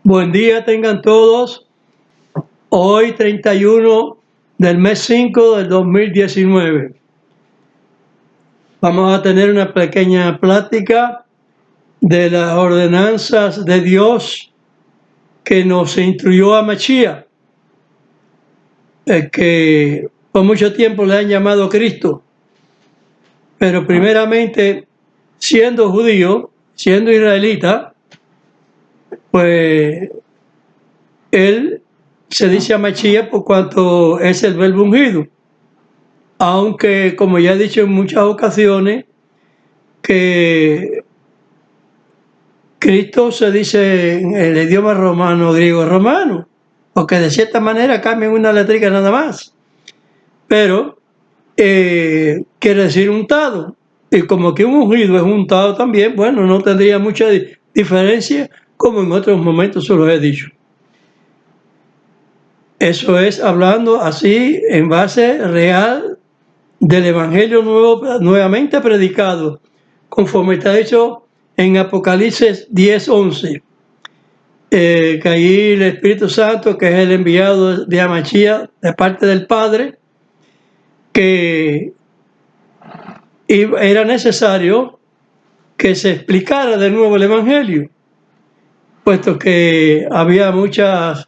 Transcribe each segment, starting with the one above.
Buen día tengan todos. Hoy 31 del mes 5 del 2019. Vamos a tener una pequeña plática de las ordenanzas de Dios que nos instruyó a Mashiach, que por mucho tiempo le han llamado Cristo. Pero primeramente, siendo judío, siendo israelita, pues él se dice a Mashiach por cuanto es el verbo ungido. Aunque, como ya he dicho en muchas ocasiones, que Cristo se dice en el idioma romano, griego romano, porque de cierta manera cambian una letrica nada más. Pero quiere decir untado. Y como que un ungido es untado también, bueno, no tendría mucha diferencia, como en otros momentos se los he dicho. Eso es hablando así en base real del Evangelio nuevamente predicado, conforme está dicho en Apocalipsis 10:11, que ahí el Espíritu Santo, que es el enviado de Mashiach de parte del Padre, que era necesario que se explicara de nuevo el Evangelio, puesto que había muchas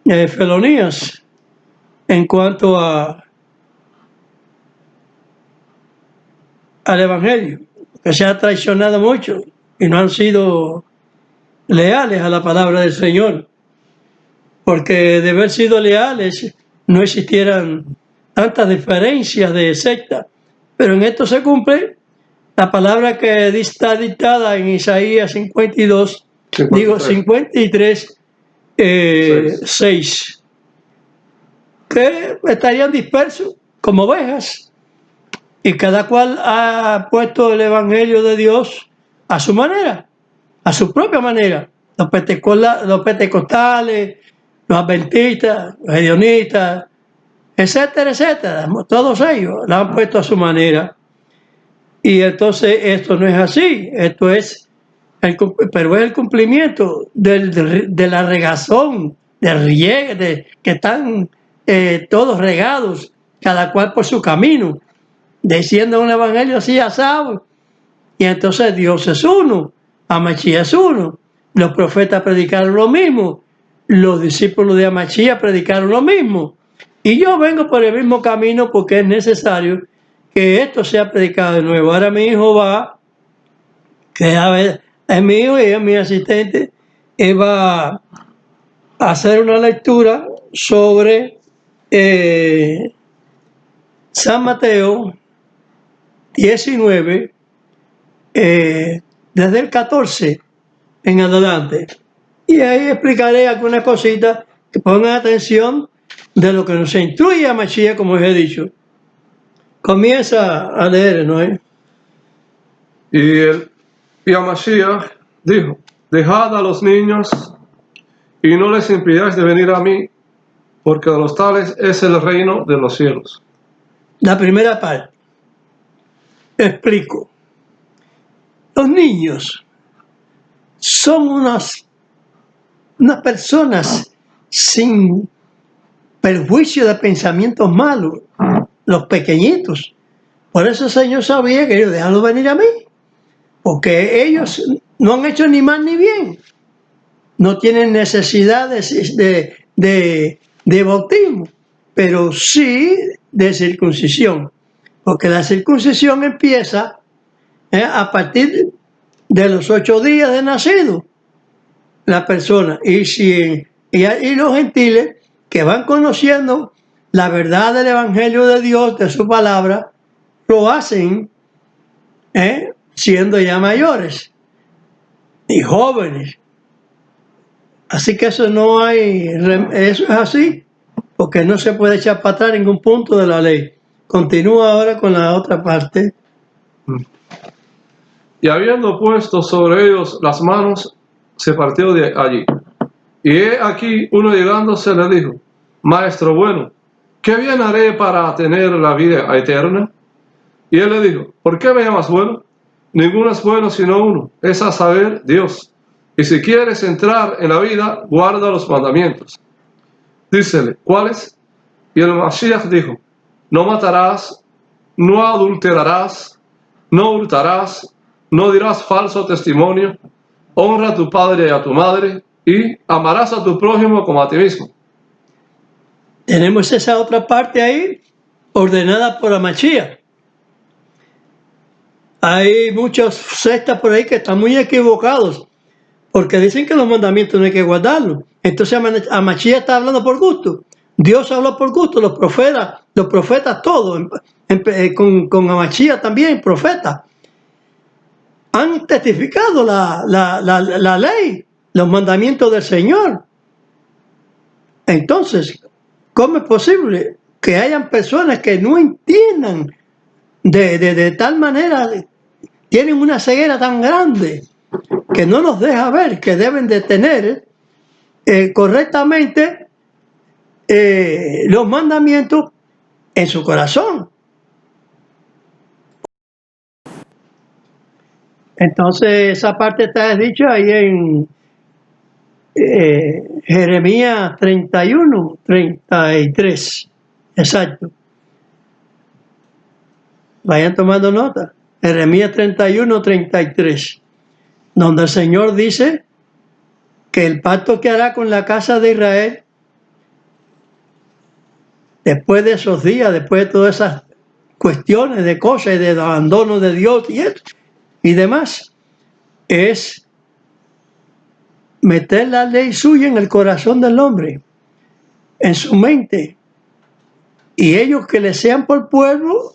felonías en cuanto al Evangelio, que se ha traicionado mucho y no han sido leales a la palabra del Señor, porque de haber sido leales no existieran tantas diferencias de secta, pero en esto se cumple la palabra que está dictada en Isaías 53, 6, que estarían dispersos como ovejas, y cada cual ha puesto el Evangelio de Dios a su manera, a su propia manera. Los pentecostales, los adventistas, los hedionistas, etcétera, etcétera. Todos ellos la han puesto a su manera. Y entonces esto no es así. Esto es, pero es el cumplimiento de la regazón, del riegue, que están todos regados, cada cual por su camino, diciendo un evangelio así asado. Y entonces Dios es uno, Mashiach es uno, los profetas predicaron lo mismo, los discípulos de Mashiach predicaron lo mismo, y yo vengo por el mismo camino porque es necesario que esto sea predicado de nuevo. Ahora mi hijo va, que es mi hijo y es mi asistente, él va a hacer una lectura sobre San Mateo 19, desde el 14 en adelante, y ahí explicaré algunas cositas que pongan atención de lo que nos instruye a Mashiach, como os he dicho. Comienza a leer, ¿no? Y a Mashiach dijo: dejad a los niños y no les impidáis de venir a mí, porque de los tales es el reino de los cielos. La primera parte, explico. Los niños son unas personas sin perjuicio de pensamientos malos, los pequeñitos. Por eso el Señor sabía que ellos déjalo venir a mí, porque ellos no han hecho ni mal ni bien, no tienen necesidad de bautismo, pero sí de circuncisión, porque la circuncisión empieza a partir de los 8 días de nacido la persona, y los gentiles que van conociendo la verdad del Evangelio de Dios, de su palabra, lo hacen siendo ya mayores y jóvenes. Así que eso no hay, eso es así, porque no se puede echar para atrás ningún punto de la ley. Continúa ahora con la otra parte. Y habiendo puesto sobre ellos las manos, se partió de allí. Y he aquí uno llegándose le dijo: Maestro bueno, ¿qué bien haré para tener la vida eterna? Y él le dijo: ¿por qué me llamas bueno? Ninguno es bueno sino uno, es a saber, Dios. Y si quieres entrar en la vida, guarda los mandamientos. Dícele, ¿cuáles? Y el Mashiach dijo, no matarás, no adulterarás, no hurtarás, no dirás falso testimonio, honra a tu padre y a tu madre, y amarás a tu prójimo como a ti mismo. Tenemos esa otra parte ahí, ordenada por Mashiach. Hay muchos sectas por ahí que están muy equivocados, porque dicen que los mandamientos no hay que guardarlos. Entonces Mashiach está hablando por gusto. Dios habló por gusto, los profetas todos, con Mashiach también, profetas, han testificado la ley, los mandamientos del Señor. Entonces, ¿cómo es posible que hayan personas que no entiendan de tal manera, tienen una ceguera tan grande que no los deja ver que deben de tener correctamente los mandamientos en su corazón? Entonces, esa parte está dicha ahí en Jeremías 31, 33. Exacto. Vayan tomando nota. Jeremías 31, 33. Donde el Señor dice que el pacto que hará con la casa de Israel, después de esos días, después de todas esas cuestiones de cosas y de abandono de Dios y demás, es meter la ley suya en el corazón del hombre, en su mente, y ellos que le sean por pueblo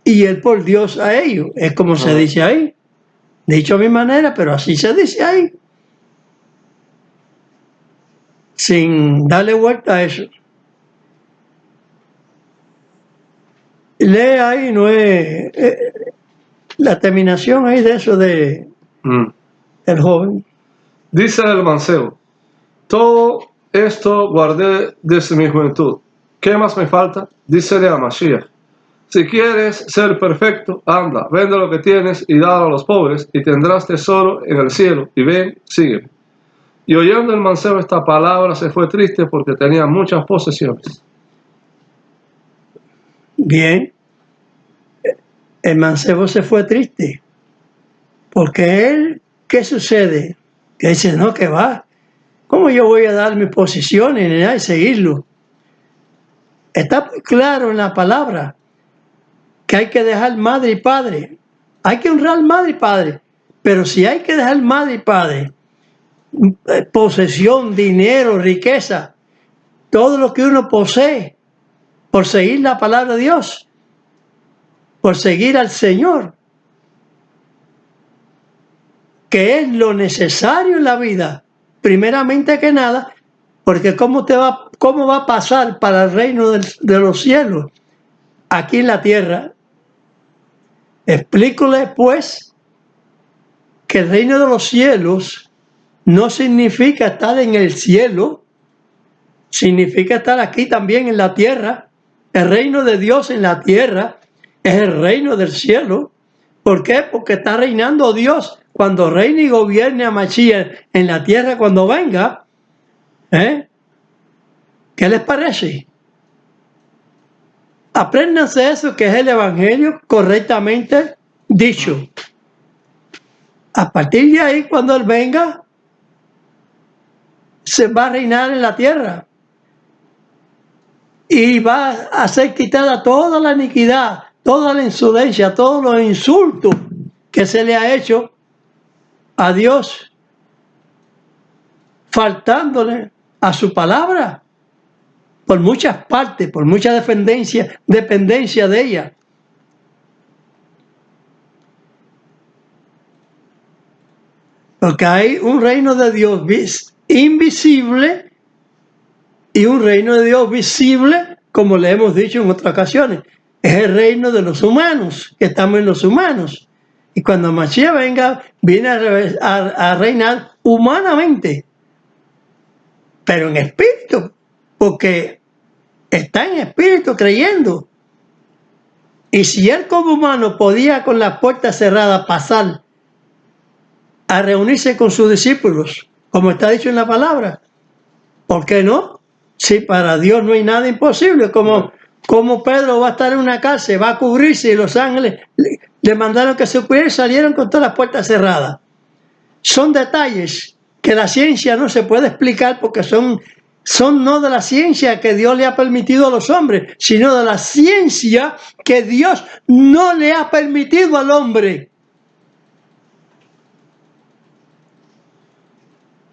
y él por Dios a ellos. Es como se dice ahí, dicho a mi manera, pero así se dice ahí, sin darle vuelta a eso. Lee ahí, no es la terminación ahí de eso del joven. Dice el mancebo, todo esto guardé desde mi juventud. ¿Qué más me falta? Dícele a Mashiach, si quieres ser perfecto, anda, vende lo que tienes y dalo a los pobres, y tendrás tesoro en el cielo, y ven, sígueme. Y oyendo el mancebo esta palabra, se fue triste porque tenía muchas posesiones. Bien, el mancebo se fue triste, porque él, ¿qué sucede? Que dice, no, que va, ¿cómo yo voy a dar mis posiciones ni nada y seguirlo? Está muy claro en la palabra que hay que dejar madre y padre, hay que honrar madre y padre, pero si hay que dejar madre y padre, posesión, dinero, riqueza, todo lo que uno posee, por seguir la palabra de Dios, por seguir al Señor, que es lo necesario en la vida, primeramente que nada, porque ¿cómo va a pasar para el reino de los cielos aquí en la tierra? Explícole pues que el reino de los cielos no significa estar en el cielo, significa estar aquí también en la tierra. El reino de Dios en la tierra es el reino del cielo. ¿Por qué? Porque está reinando Dios. Cuando reine y gobierne a Mashiach en la tierra cuando venga, ¿qué les parece? Apréndanse eso, que es el evangelio correctamente dicho. A partir de ahí, cuando Él venga, se va a reinar en la tierra y va a ser quitada toda la iniquidad, toda la insolencia, todos los insultos que se le ha hecho a Dios, faltándole a su palabra por muchas partes, por mucha dependencia de ella. Porque hay un reino de Dios invisible y un reino de Dios visible, como le hemos dicho en otras ocasiones. Es el reino de los humanos, que estamos en los humanos. Y cuando Mashiach venga, viene a reinar humanamente, pero en espíritu, porque está en espíritu creyendo. Y si él como humano podía con las puertas cerradas pasar a reunirse con sus discípulos, como está dicho en la palabra. ¿Por qué no? Si para Dios no hay nada imposible, como Pedro va a estar en una cárcel, va a cubrirse y los ángeles le mandaron que se cubriera y salieron con todas las puertas cerradas. Son detalles que la ciencia no se puede explicar porque son no de la ciencia que Dios le ha permitido a los hombres, sino de la ciencia que Dios no le ha permitido al hombre.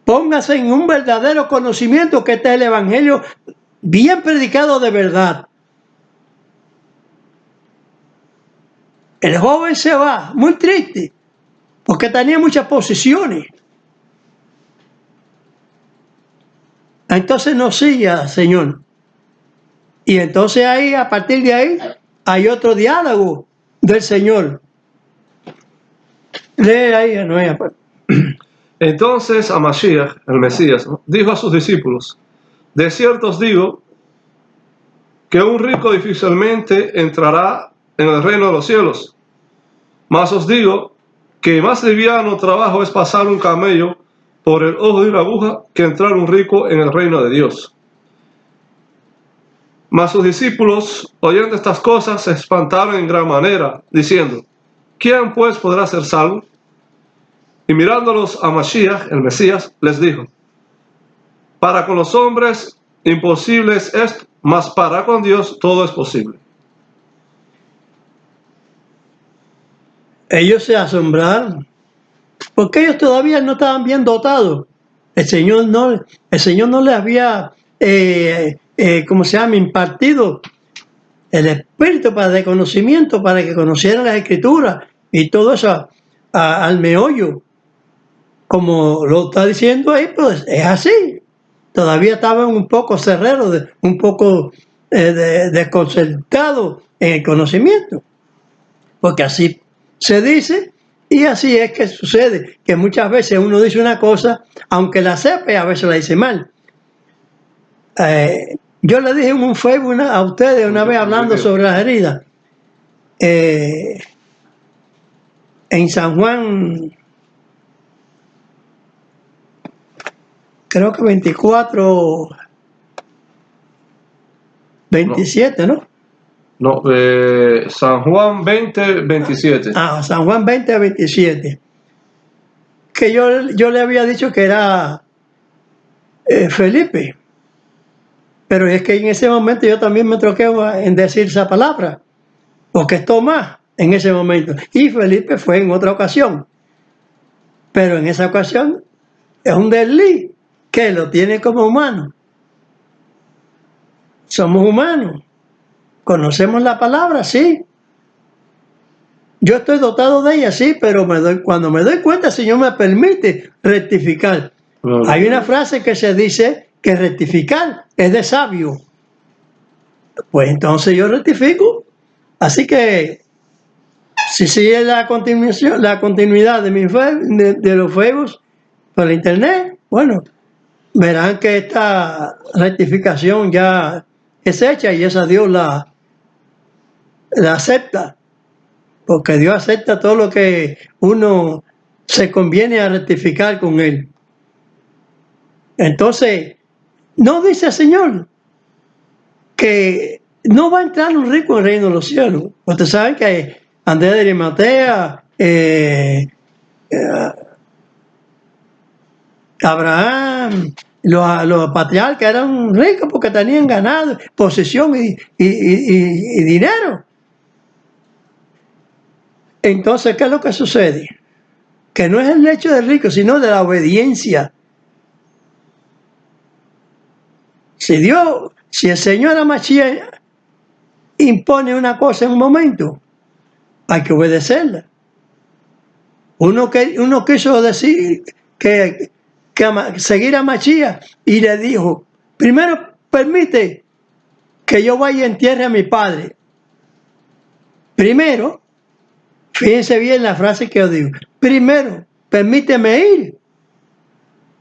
Póngase en un verdadero conocimiento que este es el evangelio bien predicado de verdad. El joven se va muy triste porque tenía muchas posesiones. Entonces no sigue al Señor. Y entonces ahí, a partir de ahí, hay otro diálogo del Señor. Lee ahí, no hay. Entonces a Mashiach, el Mesías, ¿no?, dijo a sus discípulos: de cierto os digo que un rico difícilmente entrará en el reino de los cielos. Mas os digo que más liviano trabajo es pasar un camello por el ojo de una aguja que entrar un rico en el reino de Dios. Mas sus discípulos, oyendo estas cosas, se espantaron en gran manera, diciendo: ¿quién pues podrá ser salvo? Y mirándolos a Mashiach, el Mesías, les dijo: para con los hombres imposible es esto, mas para con Dios todo es posible. Ellos se asombraron, porque ellos todavía no estaban bien dotados. El Señor no les había, ¿cómo se llama?, impartido el espíritu de conocimiento para que conocieran las Escrituras y todo eso al meollo. Como lo está diciendo ahí, pues es así. Todavía estaban un poco cerreros, un poco desconcertados en el conocimiento. Porque así se dice y así es que sucede, que muchas veces uno dice una cosa, aunque la sepa, y a veces la dice mal. Yo le dije en un Facebook a ustedes una vez hablando sobre las heridas. En San Juan, creo que 24, 27, ¿no? No, San Juan 20, 27. San Juan 20, 27. Que yo le había dicho que era Felipe. Pero es que en ese momento yo también me troqué en decir esa palabra. Porque es Tomás en ese momento. Y Felipe fue en otra ocasión. Pero en esa ocasión es un desliz que lo tiene como humano. Somos humanos. Conocemos la palabra, sí. Yo estoy dotado de ella, sí, pero cuando me doy cuenta, el Señor me permite rectificar. Hay una frase que se dice que rectificar es de sabio. Pues entonces yo rectifico. Así que si sigue la continuidad de de los Facebook por la internet, bueno, verán que esta rectificación ya es hecha y esa Dios la acepta. Porque Dios acepta todo lo que uno se conviene a rectificar con Él. Entonces, no dice el Señor que no va a entrar un rico en el reino de los cielos. Ustedes saben que Andrés de Arimatea, Abraham, los patriarcas eran ricos porque tenían ganado, posesión y dinero. Entonces, ¿qué es lo que sucede? Que no es el hecho de rico, sino de la obediencia. Si el Señor Mashiach impone una cosa en un momento, hay que obedecerla. Uno quiso decir que seguir a Mashiach y le dijo: primero permite que yo vaya y entierre a mi padre. Primero, fíjense bien la frase que yo digo: primero, permíteme ir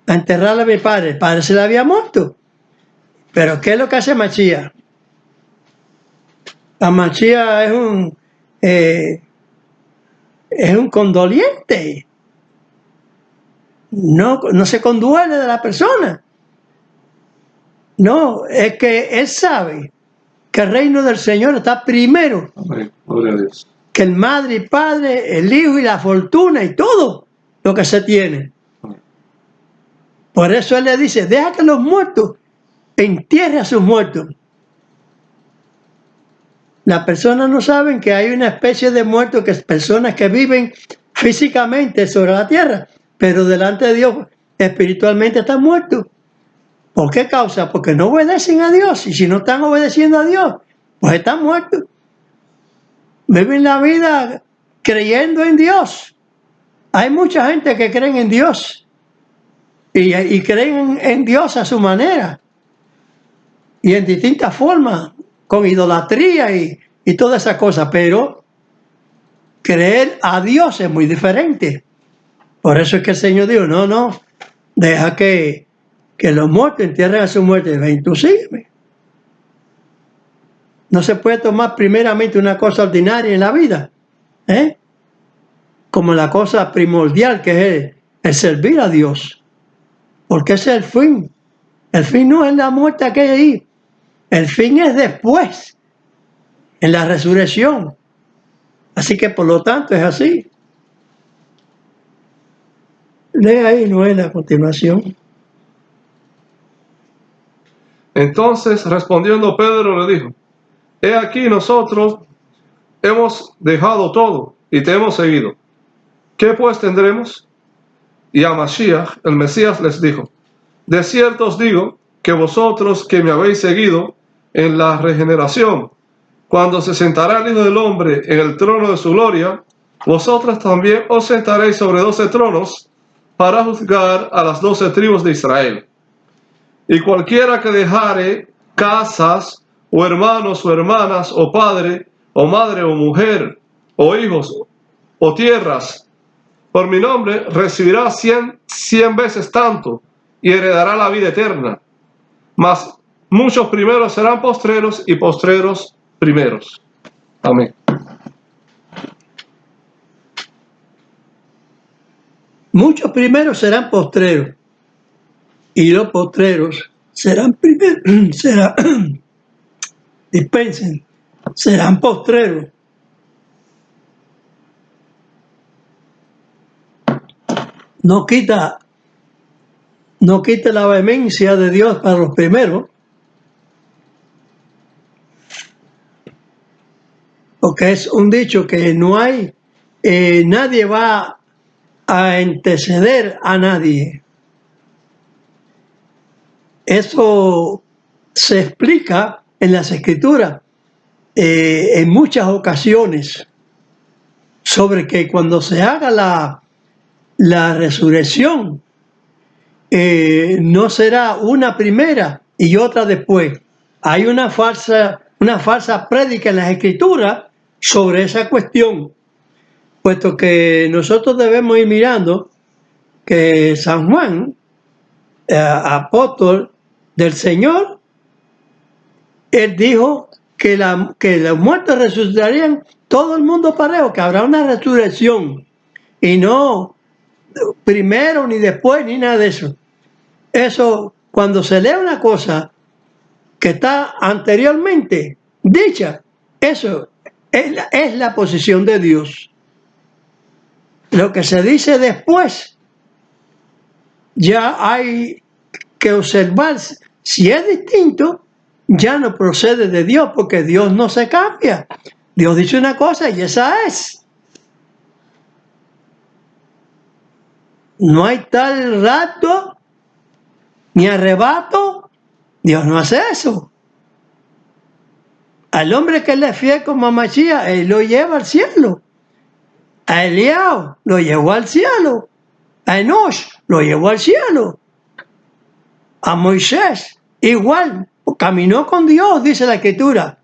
a enterrar a mi padre. El padre se le había muerto. Pero ¿qué es lo que hace Mashiach? A Mashiach es un condoliente. no se conduele de la persona. No, es que él sabe que el reino del Señor está primero Amén. Gloria a Dios. que el madre y padre, el hijo y la fortuna y todo lo que se tiene. Por eso él le dice, deja que los muertos entierren a sus muertos. Las personas no saben que hay una especie de muertos, que es personas que viven físicamente sobre la tierra, pero delante de Dios espiritualmente están muertos. ¿Por qué causa? Porque no obedecen a Dios, y si no están obedeciendo a Dios, pues están muertos. Viven la vida creyendo en Dios. Hay mucha gente que cree en Dios y creen en Dios a su manera y en distintas formas, con idolatría y todas esas cosas, pero creer a Dios es muy diferente. Por eso es que el Señor dijo, no, deja que los muertos entierren a su muerte. Ven, tú sígueme. No se puede tomar primeramente una cosa ordinaria en la vida, como la cosa primordial que es el servir a Dios, porque ese es el fin. El fin no es la muerte que hay ahí, el fin es después, en la resurrección. Así que por lo tanto es así. Lee ahí, Noel, a continuación. Entonces respondiendo Pedro le dijo, he aquí nosotros hemos dejado todo y te hemos seguido. ¿Qué pues tendremos? Y a Mashiach, el Mesías, les dijo, de cierto os digo que vosotros que me habéis seguido en la regeneración, cuando se sentará el Hijo del Hombre en el trono de su gloria, vosotros también os sentaréis sobre 12 tronos para juzgar a las 12 tribus de Israel. Y cualquiera que dejare casas, o hermanos, o hermanas, o padre, o madre, o mujer, o hijos, o tierras, por mi nombre, recibirá 100 veces tanto, y heredará la vida eterna. Mas muchos primeros serán postreros, y postreros primeros. Amén. Muchos primeros serán postreros, y los postreros serán primeros, dispensen, serán postreros. No quita la vehemencia de Dios para los primeros, porque es un dicho que no hay, nadie va a anteceder a nadie. Eso se explica en las Escrituras en muchas ocasiones, sobre que cuando se haga la resurrección, no será una primera y otra después. Hay una falsa prédica en las Escrituras sobre esa cuestión, puesto que nosotros debemos ir mirando que San Juan, apóstol del Señor, él dijo que los muertos resucitarían todo el mundo parejo, que habrá una resurrección y no primero ni después ni nada de eso. Eso, cuando se lee una cosa que está anteriormente dicha, eso es la posición de Dios. Lo que se dice después, ya hay que observar si es distinto, ya no procede de Dios, porque Dios no se cambia. Dios dice una cosa y esa es. No hay tal rapto ni arrebato. Dios no hace eso. Al hombre que le es fiel como a Mashiach, él lo lleva al cielo. A Eliao lo llevó al cielo. A Enosh lo llevó al cielo. A Moisés igual, caminó con Dios, dice la Escritura.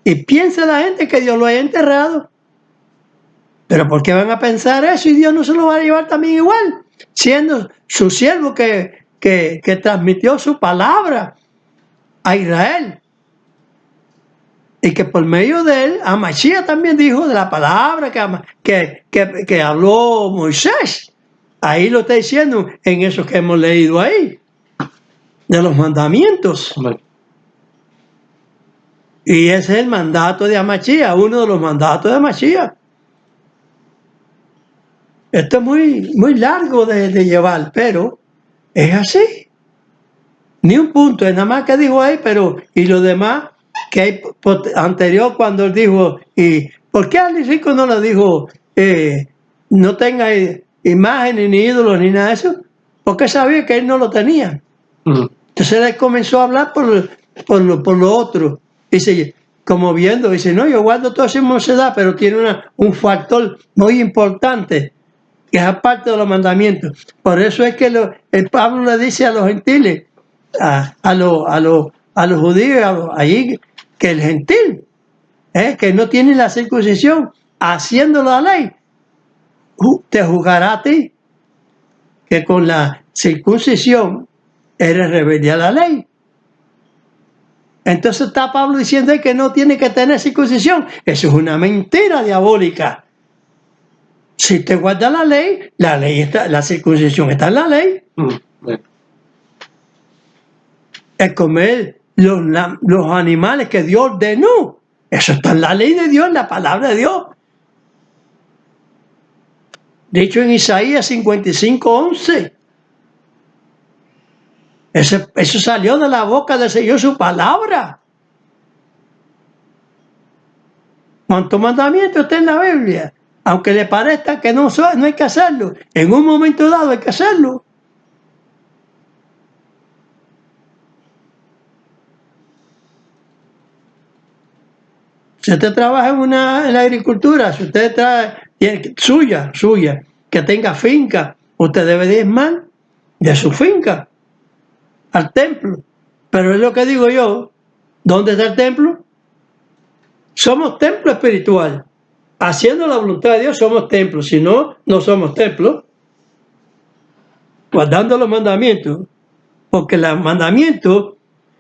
Y piensa la gente que Dios lo haya enterrado. Pero ¿por qué van a pensar eso y Dios no se lo va a llevar también igual? Siendo su siervo que transmitió su palabra a Israel. Y que por medio de él, a Mashiach también dijo de la palabra que habló Moisés. ahí lo está diciendo en eso que hemos leído ahí, de los mandamientos. Amén. Y ese es el mandato de Amachía, uno de los mandatos de Amachía. Esto es muy largo de llevar, pero es así. Ni un punto, es nada más que dijo ahí, pero y lo demás que hay anterior cuando él dijo, ¿y por qué al rico no lo dijo, no tenga imágenes ni ídolos ni nada de eso? Porque sabía que él no lo tenía. Entonces él comenzó a hablar por lo otro. Dice, como viendo, dice, no, yo guardo toda esa mocedad, pero tiene un factor muy importante, que es aparte de los mandamientos. Por eso es que el Pablo le dice a los gentiles, a los judíos, allí, que el gentil, que no tiene la circuncisión, haciendo la ley, te juzgará a ti, que con la circuncisión eres rebelde a la ley. Entonces está Pablo diciendo que no tiene que tener circuncisión. Eso es una mentira diabólica. Si te guarda la ley está, la circuncisión está en la ley. El comer los animales que Dios ordenó, eso está en la ley de Dios, en la palabra de Dios. Dicho en Isaías 55:11. Eso salió de la boca del Señor, su palabra. ¿Cuántos mandamientos está en la Biblia? Aunque le parezca que no hay que hacerlo, en un momento dado hay que hacerlo. Si usted trabaja en la agricultura, si usted tiene suya, que tenga finca, usted debe diezmar de su finca al templo. Pero es lo que digo yo, ¿dónde está el templo? Somos templo espiritual. Haciendo la voluntad de Dios somos templo. Si no, no somos templo. Guardando los mandamientos. Porque los mandamientos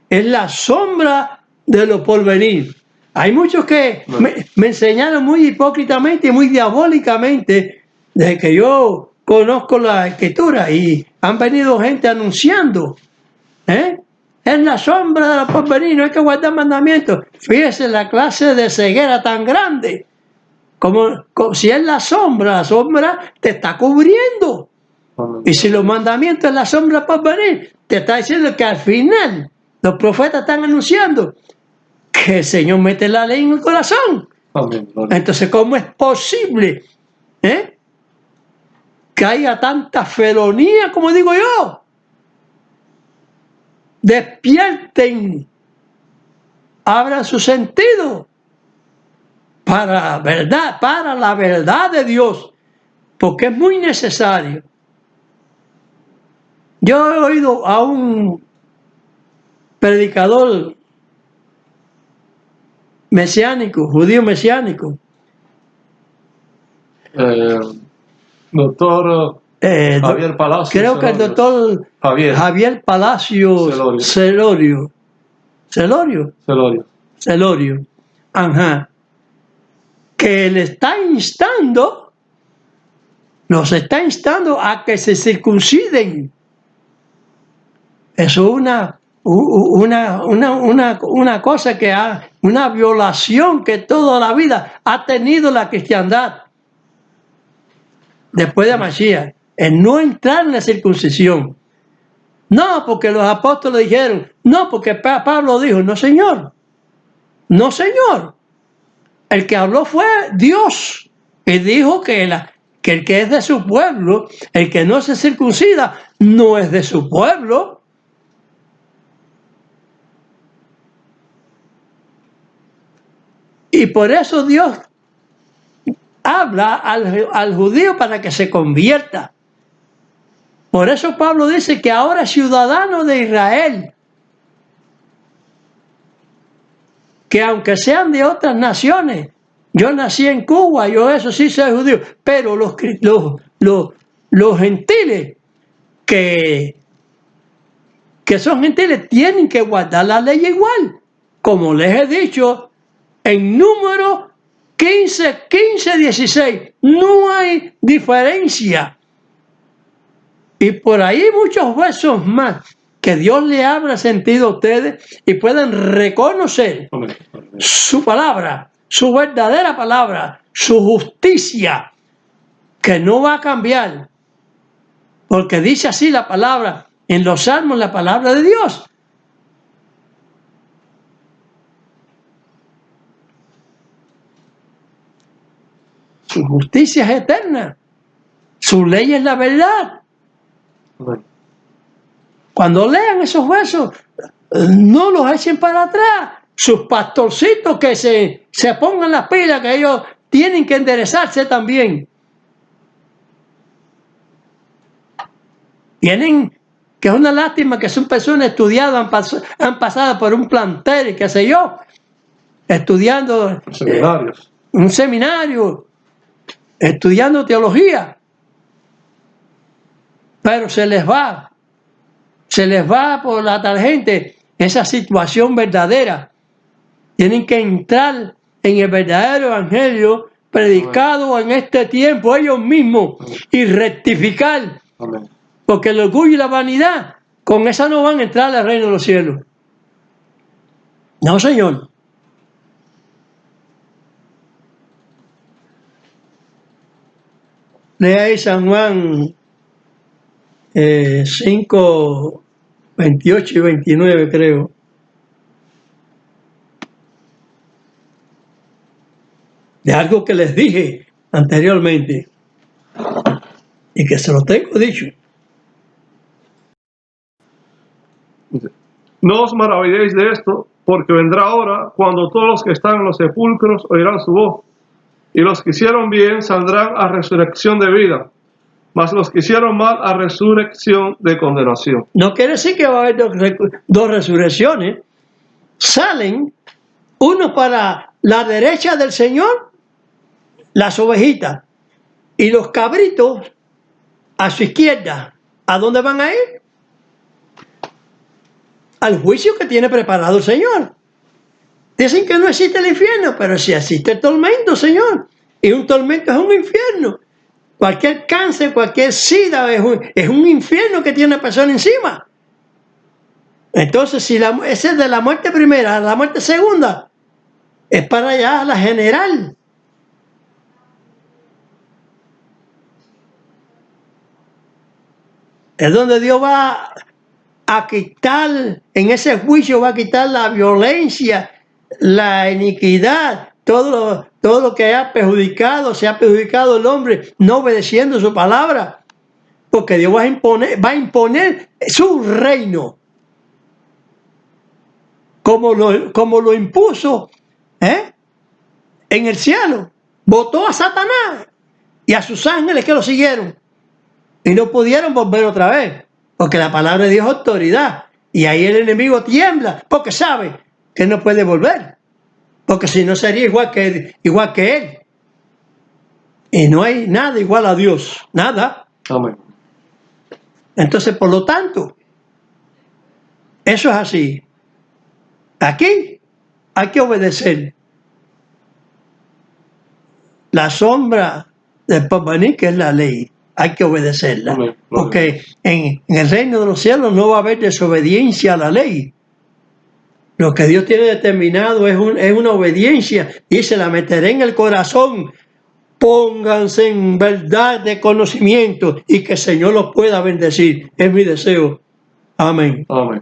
es la sombra de lo porvenir. Hay muchos que me enseñaron muy hipócritamente y muy diabólicamente desde que yo conozco la escritura, y han venido gente anunciando, es la sombra de la porvenir, no hay que guardar mandamientos. Fíjese la clase de ceguera tan grande, como si es la sombra te está cubriendo. Y si los mandamientos es la sombra por venir, te está diciendo que al final los profetas están anunciando que el Señor mete la ley en el corazón. Amén. Entonces, ¿cómo es posible que haya tanta felonía, como digo yo? Despierten, abran su sentido para la verdad de Dios, porque es muy necesario. Yo he oído a un predicador mesiánico, judío mesiánico, doctor Javier Palacios. Creo que el doctor Javier Palacios Celorio. Ajá. Que le está instando, nos está instando a que se circunciden. Eso es una cosa que una violación que toda la vida ha tenido la cristiandad después de Mashiach, el no entrar en la circuncisión. No, porque los apóstoles dijeron, no, porque Pablo dijo, no señor, el que habló fue Dios, y dijo que el que es de su pueblo, el que no se circuncida, no es de su pueblo. Y por eso Dios habla al judío para que se convierta. Por eso Pablo dice que ahora es ciudadano de Israel, que aunque sean de otras naciones, yo nací en Cuba, yo eso sí soy judío, pero los gentiles que son gentiles tienen que guardar la ley igual, como les he dicho en Número 15, 16, no hay diferencia. Y por ahí muchos versos más que Dios le abra sentido a ustedes y puedan reconocer Amén. su palabra, su verdadera palabra, su justicia, que no va a cambiar. Porque dice así la palabra, en los salmos, la palabra de Dios. Su justicia es eterna. Su ley es la verdad. Amén. Cuando lean esos versos, no los echen para atrás. Sus pastorcitos que se pongan las pilas, que ellos tienen que enderezarse también. Tienen, que es una lástima que son personas estudiadas, han pasado por un plantel y qué sé yo, estudiando Seminarios. un seminario, estudiando teología, pero se les va por la tangente esa situación verdadera. Tienen que entrar en el verdadero evangelio predicado en este tiempo ellos mismos y rectificar. Amén. Porque el orgullo y la vanidad, con esa no van a entrar al reino de los cielos. No, Señor. Lea ahí San Juan 5, 28 y 29, creo. De algo que les dije anteriormente y que se lo tengo dicho. No os maravilléis de esto, porque vendrá hora cuando todos los que están en los sepulcros oirán su voz, y los que hicieron bien saldrán a resurrección de vida, mas los que hicieron mal a resurrección de condenación. No quiere decir que va a haber dos resurrecciones. Salen uno para la derecha del Señor, las ovejitas, y los cabritos a su izquierda. ¿A dónde van a ir? Al juicio que tiene preparado el Señor. Dicen que no existe el infierno, pero sí existe el tormento, Señor. Y un tormento es un infierno. Cualquier cáncer, cualquier sida es un infierno que tiene una persona encima. Entonces, si ese es de la muerte primera a la muerte segunda, es para allá la general. Es donde Dios va a quitar, en ese juicio va a quitar la violencia, la iniquidad, todo lo que se ha perjudicado el hombre no obedeciendo su palabra, porque Dios va a imponer su reino, como lo impuso en el cielo. Votó a Satanás y a sus ángeles que lo siguieron y no pudieron volver otra vez, porque la palabra de Dios es autoridad, y ahí el enemigo tiembla porque sabe que no puede volver, porque si no sería igual que él, y no hay nada igual a Dios, nada. Amén. Entonces, por lo tanto, eso es así. Aquí hay que obedecer la sombra del porvenir, que es la ley. Hay que obedecerla. Amén. Porque en el reino de los cielos no va a haber desobediencia a la ley. Lo que Dios tiene determinado es una obediencia. Dice, la meteré en el corazón. Pónganse en verdad de conocimiento y que el Señor los pueda bendecir. Es mi deseo. Amén. Amén.